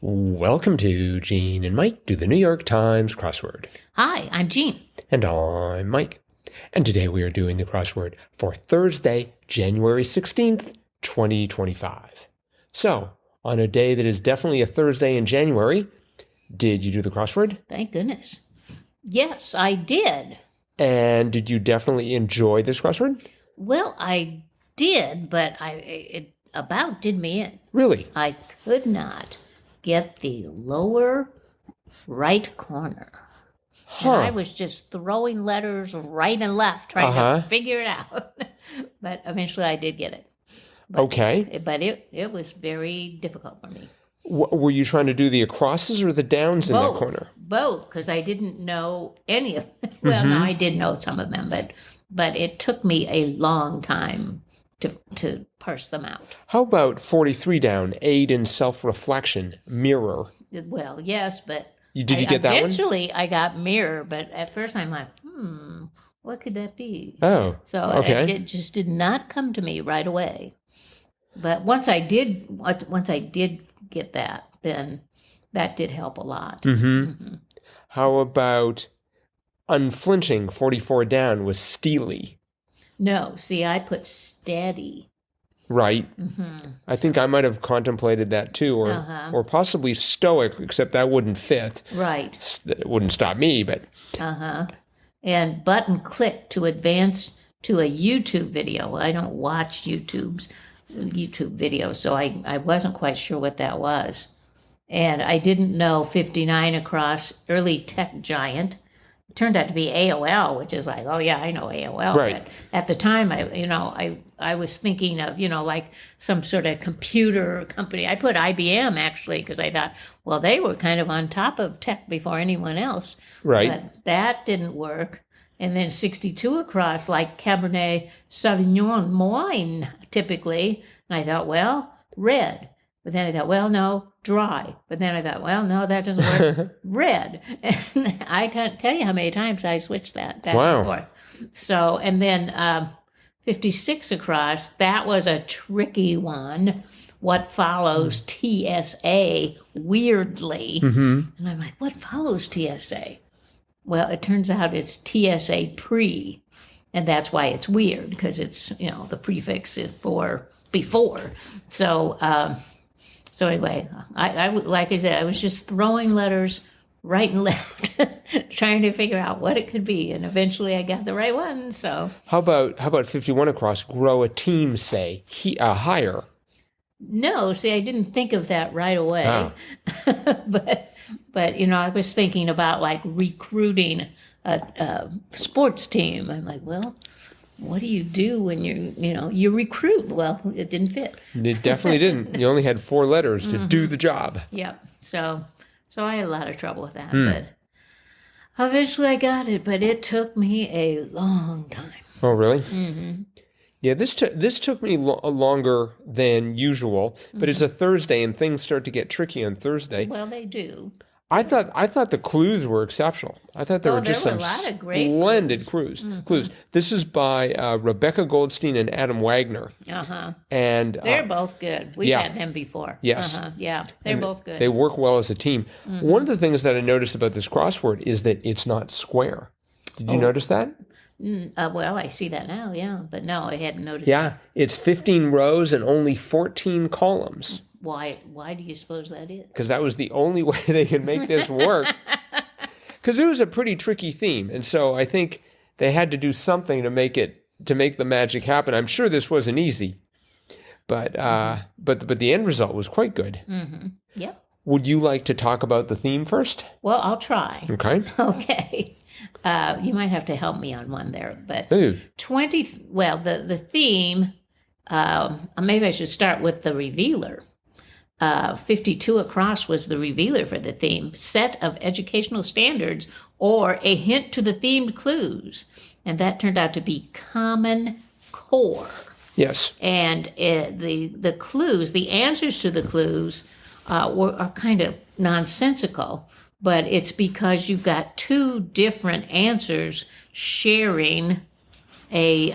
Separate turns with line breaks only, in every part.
Welcome to Gene and Mike do the New York Times crossword.
Hi, I'm Jean.
And I'm Mike. And today we are doing the crossword for Thursday, January 16th, 2025. So, on a day that is definitely a Thursday in January, did you do the crossword?
Thank goodness. Yes, I did.
And did you definitely enjoy this crossword?
Well, I did, but it about did me in.
Really?
I could not get the lower right corner. And I was just throwing letters right and left, trying to figure it out. But eventually I did get it. But,
okay.
But it was very difficult for me.
Were you trying to do the acrosses or the downs in that corner?
Both, because I didn't know any of them. Well, no, I did know some of them, but it took me a long time to parse them out.
How about 43 down, aid in self-reflection, mirror?
Well, yes, but
Did you get that one?
Eventually, I got mirror, but at first I'm like, what could that be?
Oh,
so
okay.
It just did not come to me right away. But once I did get that, then that did help a lot.
Mm-hmm. How about unflinching, 44 down, was steely?
No, see, I put steady.
Right. I think I might have contemplated that too, or possibly stoic, except that wouldn't fit.
Right.
It wouldn't stop me, but...
And button click to advance to a YouTube video. I don't watch YouTube videos, so I wasn't quite sure what that was. And I didn't know 59 across, early tech giant. It turned out to be AOL, which is like, oh yeah, I know AOL.
Right.
But at the time, I was thinking of, like some sort of computer company. I put IBM actually, because I thought, well, they were kind of on top of tech before anyone else.
Right.
But that didn't work. And then 62 across, like Cabernet Sauvignon wine, typically. And I thought, well, red. But then I thought, well, no, dry. But then I thought, well, no, that doesn't work. Red. And I can't tell you how many times I switched that back and forth. So, and then 56 across, that was a tricky one. What follows TSA, weirdly. And I'm like, what follows TSA? Well, it turns out it's TSA pre. And that's why it's weird, because it's, the prefix is for before. So, So anyway, I like I said, I was just throwing letters right and left, trying to figure out what it could be, and eventually I got the right one. So
how about 51 across? Grow a team, say higher.
No, see, I didn't think of that right away, but I was thinking about like recruiting a sports team. I'm like, well, what do you do when you recruit? Well, it didn't fit.
It definitely didn't. You only had 4 letters to do the job.
Yep. So I had a lot of trouble with that, but eventually I got it. But it took me a long time.
Oh, really? Yeah, this took me longer than usual, but it's a Thursday and things start to get tricky on Thursday.
Well, they do.
I thought the clues were exceptional. I thought there were just some splendid clues. This is by Rebecca Goldstein and Adam Wagner. And
they're both good. We've had them before.
Yes.
Yeah, they're both good.
They work well as a team. One of the things that I noticed about this crossword is that it's not square. Did you notice that?
Well, I see that now, yeah. But no, I hadn't noticed
that. It's 15 rows and only 14 columns.
Why do you suppose that is?
Because that was the only way they could make this work. Because it was a pretty tricky theme. And so I think they had to do something to make the magic happen. I'm sure this wasn't easy. But the end result was quite good.
Yep.
Would you like to talk about the theme first?
Well, I'll try.
Okay.
Okay. You might have to help me on one there, but
Ooh.
The theme, maybe I should start with the revealer. 52 across was the revealer for the theme, set of educational standards or a hint to the themed clues. And that turned out to be Common Core.
Yes.
And the clues, the answers to the clues are kind of nonsensical, but it's because you've got 2 different answers sharing the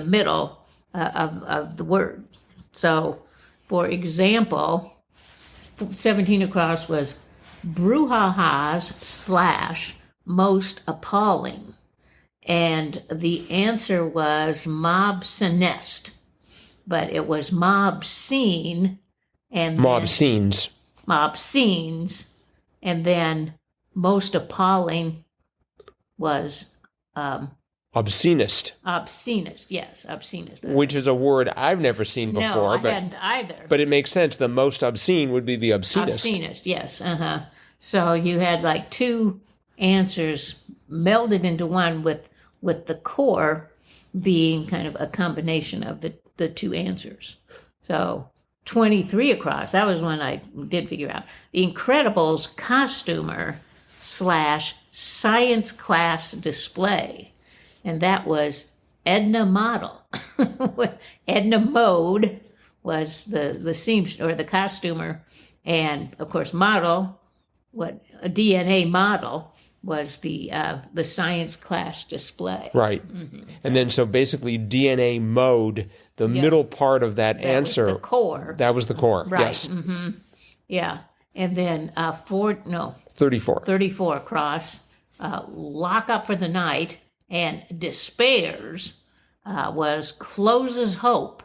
middle of the word. So, for example, 17 across was brouhahas / most appalling. And the answer was mob scenest. But it was mob scene and
Mob scenes.
Mob scenes. And then most appalling was
obscenist.
Obscenist, yes, obscenist.
Which is a word I've never seen before.
No, I hadn't either.
But it makes sense. The most obscene would be the obscenist.
Obscenist, yes. So you had like two answers melded into one with the core being kind of a combination of the two answers. So 23 across, that was one I did figure out. The Incredibles costumer / science class display. And that was Edna Model. Edna Mode was the seamstress or the costumer. And of course, model, a DNA model was the science class display.
Right. Mm-hmm. And then so basically DNA mode, the middle part of that answer.
Was the core.
That was the core.
Right.
Yes.
Mm-hmm. Yeah. And then
34.
34 across, lock up for the night, and despairs was closes hope,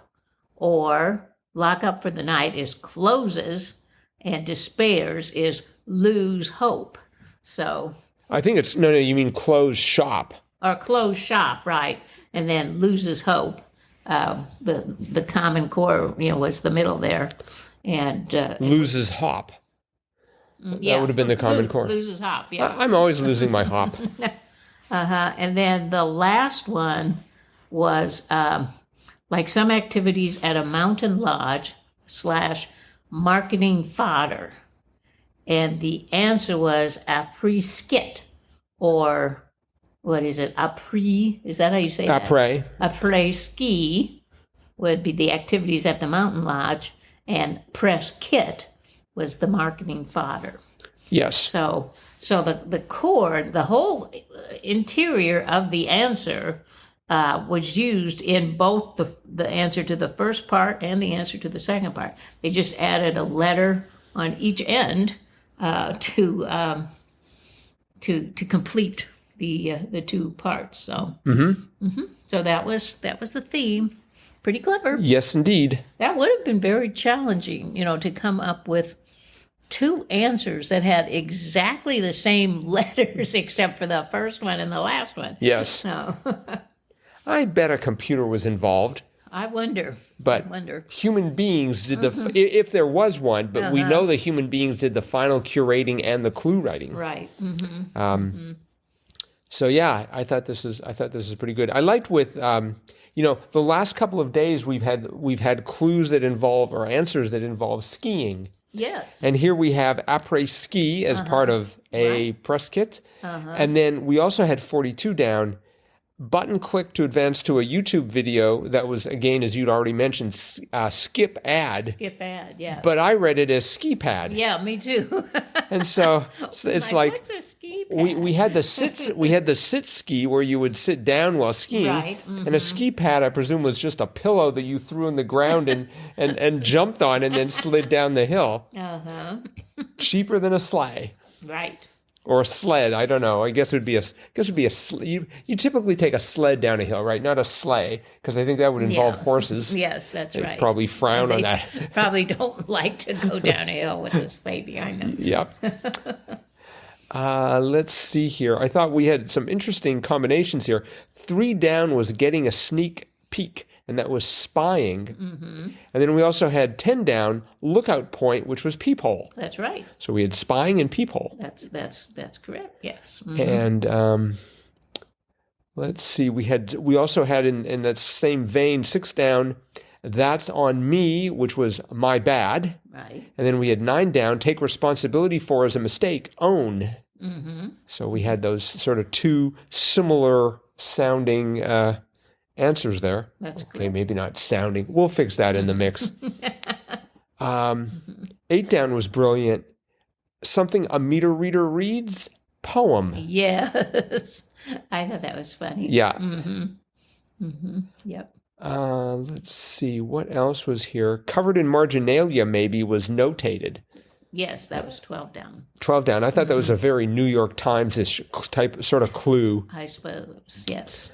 or lock up for the night is closes, and despairs is lose hope. So
I think it's no, you mean close shop.
Or close shop, right? And then loses hope. The common core, was the middle there, and
loses hop.
Yeah,
that would have been the common core.
Loses hop. Yeah,
I'm always losing my hop.
And then the last one was like some activities at a mountain lodge / marketing fodder. And the answer was après-ski, or what is it? Is that how you say that? Après-ski would be the activities at the mountain lodge, and press kit was the marketing fodder.
Yes.
So the core, the whole interior of the answer was used in both the answer to the first part and the answer to the second part. They just added a letter on each end to complete the two parts. So so that was the theme. Pretty clever.
Yes, indeed.
That would have been very challenging, to come up with two answers that had exactly the same letters except for the first one and the last one.
Yes.
So
I bet a computer was involved.
I wonder.
But human beings did if there was one, but we know that human beings did the final curating and the clue writing.
Right.
So yeah, I thought this was pretty good. I liked with the last couple of days we've had clues that involve or answers that involve skiing.
Yes.
And here we have après-ski as part of a press kit. And then we also had 42 down. Button click to advance to a YouTube video that was, again, as you'd already mentioned, skip ad.
Skip ad, yeah.
But I read it as ski pad.
Yeah, me too.
And so it's like
what's a ski pad?
we had the sit ski where you would sit down while skiing.
Right.
And a ski pad, I presume, was just a pillow that you threw in the ground and jumped on and then slid down the hill. Cheaper than a sleigh.
Right.
Or a sled, I don't know. I guess it would be a you typically take a sled down a hill, right? Not a sleigh, because I think that would involve horses.
Yes, that's
They'd
right.
probably frown on that.
Probably don't like to go down a hill with a sleigh behind them.
Yep. Let's see here. I thought we had some interesting combinations here. 3 down was getting a sneak peek, and that was spying. And then we also had 10 down, lookout point, which was peephole.
That's right.
So we had spying and peephole.
That's correct. Yes.
And let's see, we also had in that same vein 6 down, that's on me, which was my bad.
Right.
And then we had 9 down, take responsibility for as a mistake, own. So we had those sort of two similar sounding answers there.
That's
okay.
correct.
Maybe not sounding. We'll fix that in the mix. 8 down was brilliant. Something a meter reader reads, poem.
Yes. I thought that was funny.
Yeah.
Yep.
Let's see. What else was here? Covered in marginalia maybe was notated.
Yes, that was 12 down.
12 down. I thought that was a very New York Times-ish type sort of clue.
I suppose, yes.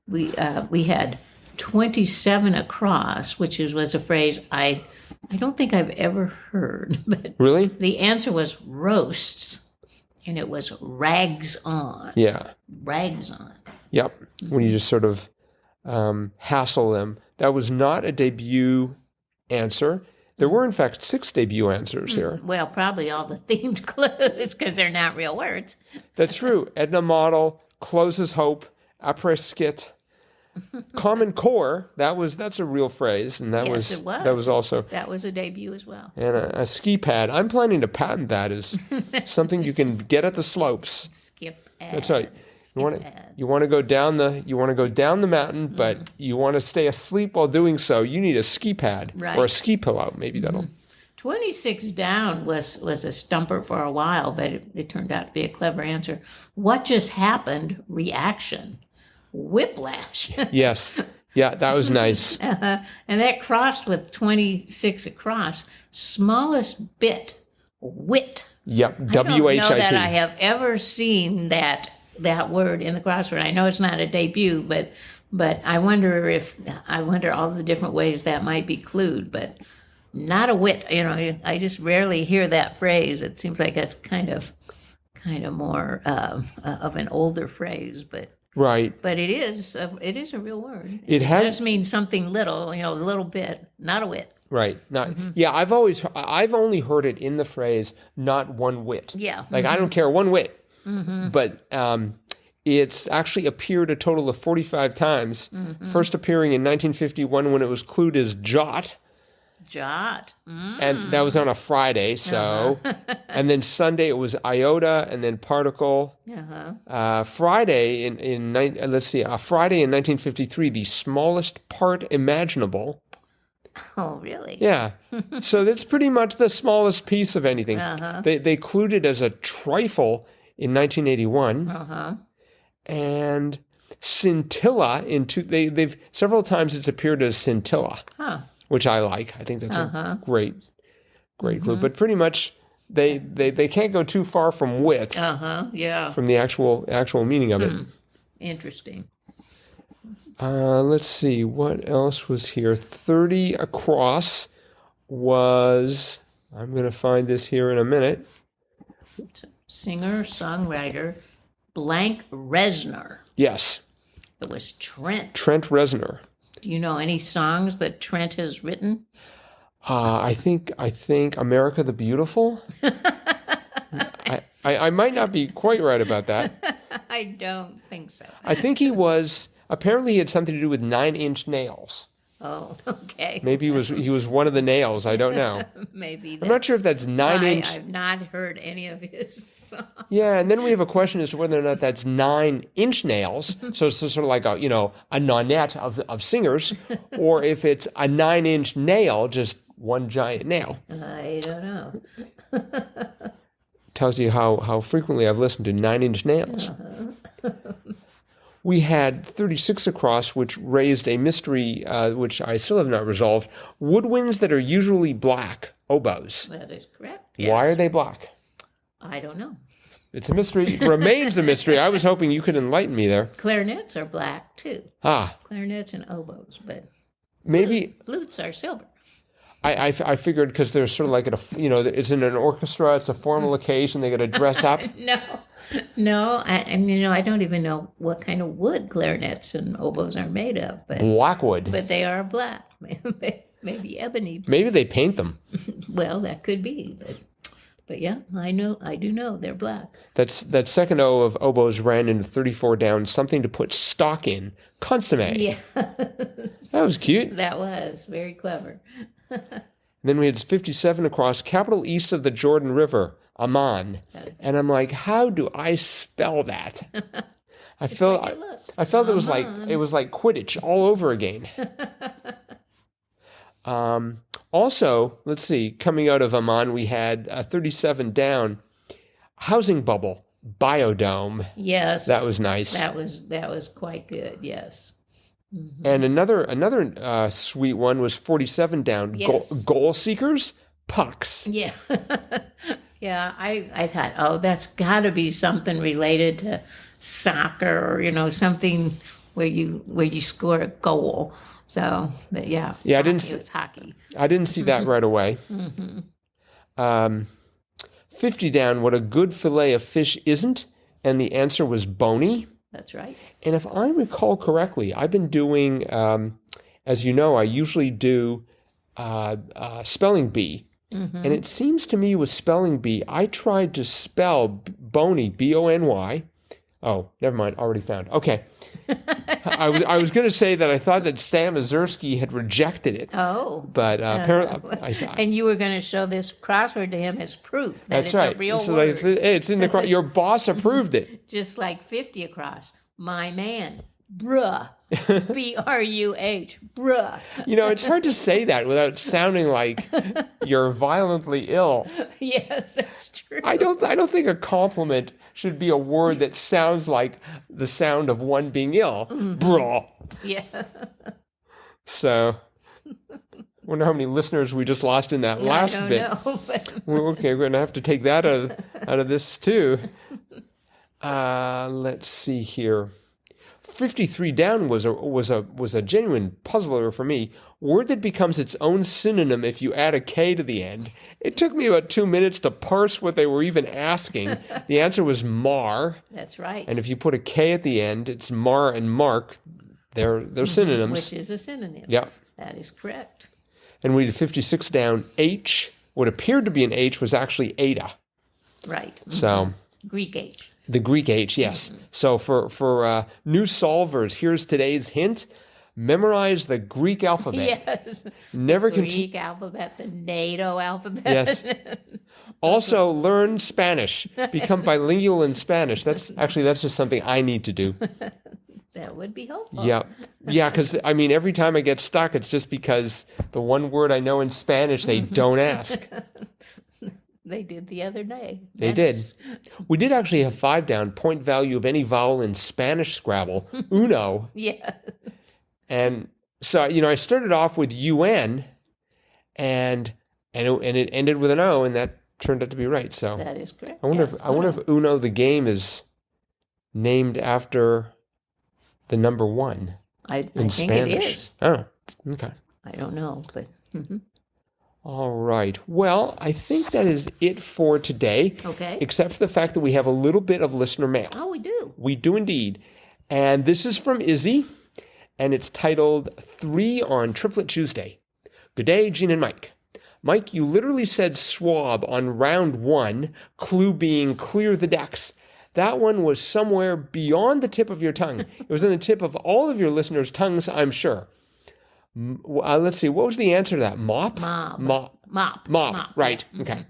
We had 27 across, which was a phrase I don't think I've ever heard. But
Really?
the answer was roasts, and it was rags on.
Yeah.
Rags on.
Yep. When you just sort of hassle them. That was not a debut answer. There were, in fact, 6 debut answers here.
Well, probably all the themed clues because they're not real words.
That's true. Edna Model, Closes Hope, Après Skit, Common Core. That's a real phrase, and that
Yes,
was
it was.
that was also
That was a debut as well.
and a ski pad. I'm planning to patent that as something you can get at the slopes.
Skip ad.
That's right. You
Skip
want to go down the mountain, but you want to stay asleep while doing so. You need a ski pad
Right.
or a ski pillow. Maybe that'll.
26 down was a stumper for a while, but it turned out to be a clever answer. What just happened? Reaction. Whiplash.
Yes. Yeah, that was nice.
And that crossed with 26 across. Smallest bit. Wit.
Yep.
I don't know
WHIT.
that I have ever seen that word in the crossword. I know it's not a debut, but I wonder all the different ways that might be clued, but not a wit. I just rarely hear that phrase. It seems like that's kind of more of an older phrase, but
Right.
it is a real word.
It has-
does mean something little, a little bit, not a wit.
Right. Not. Yeah. I've only heard it in the phrase "not one whit."
Yeah.
Like I don't care one whit. But it's actually appeared a total of 45 times. First appearing in 1951 when it was clued as jot.
Jot.
And that was on a Friday, so. And then Sunday it was iota, and then particle. Friday in 1953, the smallest part imaginable.
Oh, really?
Yeah. So that's pretty much the smallest piece of anything. They clued it as a trifle in 1981. And scintilla they've several times it's appeared as scintilla. Which I like. I think that's a great clue. But pretty much they can't go too far from wit.
Yeah.
From the actual meaning of it.
Interesting.
Let's see what else was here. 30 across was. I'm going to find this here in a minute.
Singer, songwriter, blank Reznor.
Yes.
It was Trent.
Trent Reznor.
Do you know any songs that Trent has written?
I think America the Beautiful. I might not be quite right about that.
I don't think so.
I think apparently he had something to do with 9-inch nails.
Oh, okay.
Maybe he was one of the nails. I don't know.
Maybe.
I'm not sure if that's 9-inch.
I've not heard any of his songs.
Yeah, and then we have a question as to whether or not that's 9-inch nails. So it's sort of like a nonette of singers, or if it's a 9-inch nail, just one giant nail.
I don't know.
Tells you how frequently I've listened to 9-inch nails. We had 36 across, which raised a mystery, which I still have not resolved. Woodwinds that are usually black, oboes.
That is correct. Yes.
Why are they black?
I don't know.
It's a mystery. It remains a mystery. I was hoping you could enlighten me there.
Clarinets are black, too. Clarinets and oboes, but
maybe
flutes are silver.
I figured because they're sort of like it's in an orchestra. It's a formal occasion. They got to dress up.
No. I don't even know what kind of wood clarinets and oboes are made of. But
Blackwood.
But they are black. Maybe ebony.
Maybe they paint them.
Well, that could be. But yeah, I do know they're black.
That second O of oboes ran into 34 down. Something to put stock in. Consomme.
Yeah.
That was cute.
That was very clever.
Then we had 57 across, capital east of the Jordan River, Amman. And I'm like, how do I spell that? I felt it was like Quidditch all over again. Also, let's see, coming out of Amman, we had 37 down, housing bubble, biodome.
Yes,
that was nice.
That was quite good. Yes.
And another sweet one was 47 down.
Yes.
Goal seekers, pucks.
Yeah. Yeah, I thought, oh, that's got to be something related to soccer or, something where you score a goal. So, but yeah,
Yeah,
it was hockey.
I didn't see that right away. 50 down, what a good fillet of fish isn't, and the answer was bony.
That's right.
And if I recall correctly, I've been doing, as you know, I usually do spelling bee. And it seems to me with spelling bee, I tried to spell bony, B-O-N-Y. Oh, never mind. Already found. Okay. I was going to say that I thought that Sam Azursky had rejected it.
Oh.
But apparently...
and you were going to show this crossword to him as proof that
that's
it's
right.
a real
So
word.
It's in the... Your boss approved it.
Just like 50 across. My man. Bruh. B-R-U-H. Bruh.
It's hard to say that without sounding like you're violently ill.
Yes, that's true.
I don't think a compliment should be a word that sounds like the sound of one being ill. Bruh.
Yeah.
So, wonder how many listeners we just lost in that last bit.
I don't know. But...
Okay, we're going to have to take that out of this too. Let's see here. 53 down was a genuine puzzler for me. Word that becomes its own synonym if you add a K to the end. It took me about 2 minutes to parse what they were even asking. The answer was mar.
That's right.
And if you put a K at the end, it's mar and mark. They're synonyms.
Which is a synonym.
Yeah.
That is correct.
And we did 56 down. H, what appeared to be an H was actually Ada.
Right.
So
Greek H.
The Greek H, yes. So for new solvers, here's today's hint. Memorize the Greek alphabet.
Yes.
Never
the Greek alphabet, the NATO alphabet.
Yes. Also, learn Spanish. Become bilingual in Spanish. That's just something I need to do.
That would be helpful.
Yeah. Yeah, because, every time I get stuck, it's just because the one word I know in Spanish, they don't ask.
They did the other day.
They did. We did actually have 5 down, point value of any vowel in Spanish Scrabble, uno.
Yes.
And so, I started off with UN, and it ended with an O, and that turned out to be right. So
that is correct.
I wonder if Uno the game is named after the number 1
I
in
think
Spanish.
It is.
Oh, okay.
I don't know, but.
All right. Well, I think that is it for today.
Okay.
Except for the fact that we have a little bit of listener mail.
Oh, we do.
We do indeed. And this is from Izzy, and it's titled 3 on Triplet Tuesday. Good day, Gene and Mike. Mike, you literally said swab on round 1, clue being clear the decks. That one was somewhere beyond the tip of your tongue. It was on the tip of all of your listeners' tongues, I'm sure. Let's see. What was the answer to that? Mop? Mop. Right. Yeah. Okay.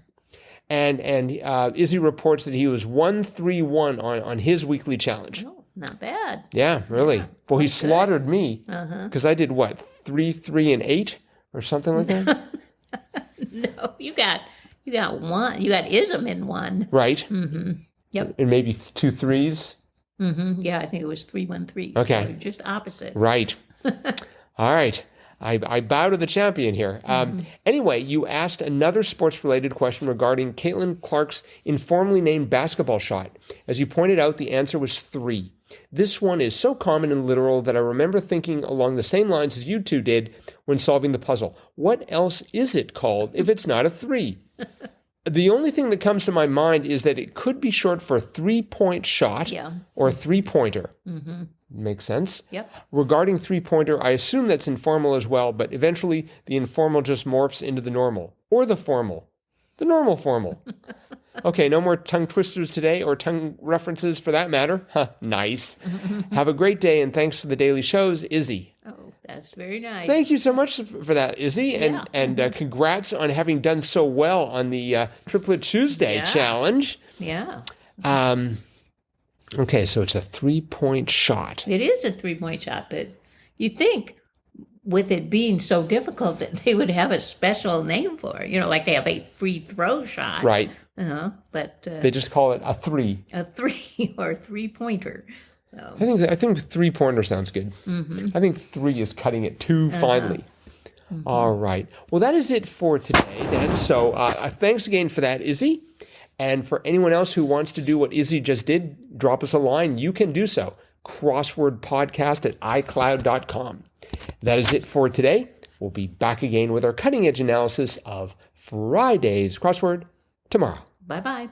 And Izzy reports that he was 1-3-1 on his weekly challenge.
Oh, not bad.
Yeah, really. Yeah, well, he slaughtered me because I did what, 3, 3, and 8 or something like that.
No, you got 1. You got ism in 1.
Right.
Mm-hmm. Yep.
And maybe 2 3s.
Mm-hmm. Yeah, I think it was 3-1-3.
Okay.
So just opposite.
Right. All right. I bow to the champion here. Anyway, you asked another sports-related question regarding Caitlin Clark's informally named basketball shot. As you pointed out, the answer was 3. This one is so common and literal that I remember thinking along the same lines as you two did when solving the puzzle. What else is it called if it's not a 3? The only thing that comes to my mind is that it could be short for a 3-point shot or a 3-pointer. Mm-hmm. Makes sense?
Yep.
Regarding 3-pointer, I assume that's informal as well, but eventually the informal just morphs into the normal. Or the formal. The normal formal. Okay, no more tongue twisters today, or tongue references for that matter. Nice. Have a great day, and thanks for the daily shows, Izzy.
Oh, that's very nice.
Thank you so much for that, Izzy, and congrats on having done so well on the Triplet Tuesday challenge.
Yeah.
Okay, so it's a 3-point shot.
It is a 3-point shot, but you think with it being so difficult that they would have a special name for it. Like they have a free throw shot.
Right.
But
they just call it a 3.
A 3 or a 3-pointer. So.
I think 3-pointer sounds good. Mm-hmm. I think 3 is cutting it too finely. All right. Well, that is it for today then. So thanks again for that, Izzy. And for anyone else who wants to do what Izzy just did, drop us a line. You can do so. crosswordpodcast@icloud.com. That is it for today. We'll be back again with our cutting edge analysis of Friday's crossword tomorrow.
Bye-bye.